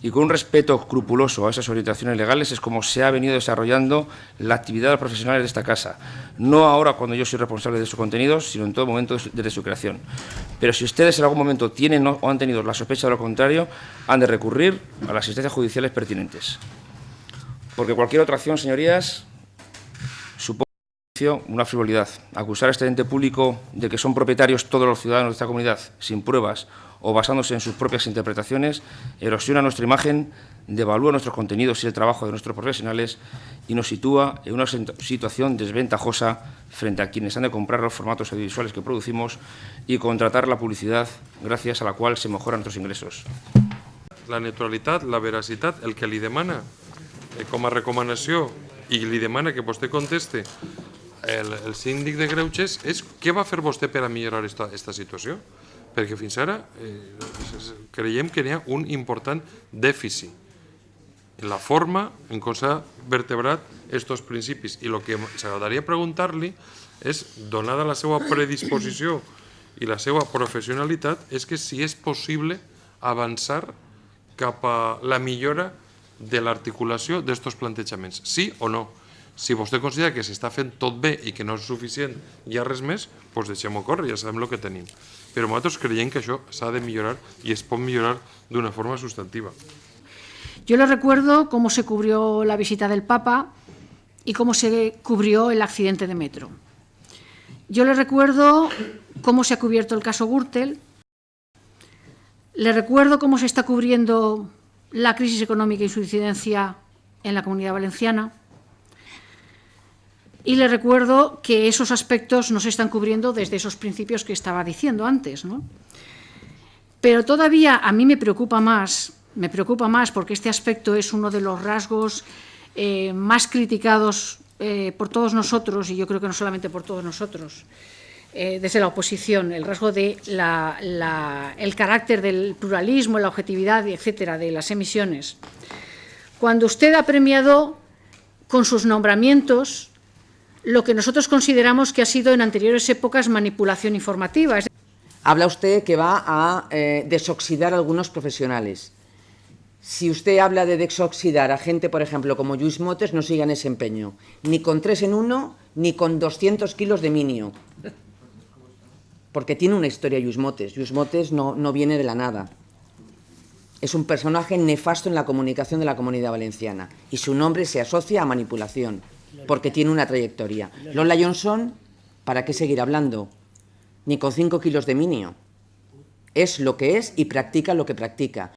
y con un respeto escrupuloso a esas orientaciones legales es como se ha venido desarrollando la actividad de los profesionales de esta casa. No ahora cuando yo soy responsable de sus contenidos, sino en todo momento desde su creación. Pero si ustedes en algún momento tienen o han tenido la sospecha de lo contrario, han de recurrir a las instancias judiciales pertinentes. Porque cualquier otra acción, señorías, supone una frivolidad. Acusar a este ente público de que son propietarios todos los ciudadanos de esta comunidad sin pruebas o basándose en sus propias interpretaciones, erosiona nuestra imagen, devalúa nuestros contenidos y el trabajo de nuestros profesionales y nos sitúa en una situación desventajosa frente a quienes han de comprar los formatos audiovisuales que producimos y contratar la publicidad gracias a la cual se mejoran nuestros ingressos. La neutralitat, la veracitat, el que li demana com a recomanació i li demana que vostè conteste el síndic de Greuges és què va fer vostè per a millorar aquesta situació? Perquè fins ara creiem que hi ha un important dèficit en la forma en com s'ha vertebrat aquests principis. I el que s'agradaria preguntar-li és, donada la seva predisposició i la seva professionalitat, és que si és possible avançar cap a la millora de l'articulació d'aquests plantejaments. Sí o no? Si vostè considera que s'està fent tot bé i que no és suficient i hi ha res més, doncs deixem-ho córrer, ja sabem el que tenim. Però nosaltres creiem que això s'ha de millorar i es pot millorar d'una forma sustantiva. Yo le recuerdo cómo se cubrió la visita del Papa y cómo se cubrió el accidente de metro. Yo le recuerdo cómo se ha cubierto el caso Gürtel. Le recuerdo cómo se está cubriendo la crisis económica y su incidencia en la Comunidad Valenciana. Y le recuerdo que esos aspectos no se están cubriendo desde esos principios que estaba diciendo antes, ¿no? Pero todavía a mí me preocupa más porque este aspecto es uno de los rasgos más criticados por todos nosotros, y yo creo que no solamente por todos nosotros, desde la oposición, el rasgo de el carácter del pluralismo, la objetividad, etcétera, de las emisiones. Cuando usted ha premiado con sus nombramientos lo que nosotros consideramos que ha sido en anteriores épocas manipulación informativa. Habla usted que va a desoxidar a algunos profesionales. Si usted habla de desoxidar a gente, por ejemplo, como Lluís Motes, no siga en ese empeño. Ni con 3 en 1, ni con 200 kilos de minio. Porque tiene una historia Lluís Motes. Lluís Motes no viene de la nada. Es un personaje nefasto en la comunicación de la Comunidad Valenciana. Y su nombre se asocia a manipulación, porque tiene una trayectoria. Lola Johnson, ¿para qué seguir hablando? Ni con 5 kilos de minio. Es lo que es y practica lo que practica.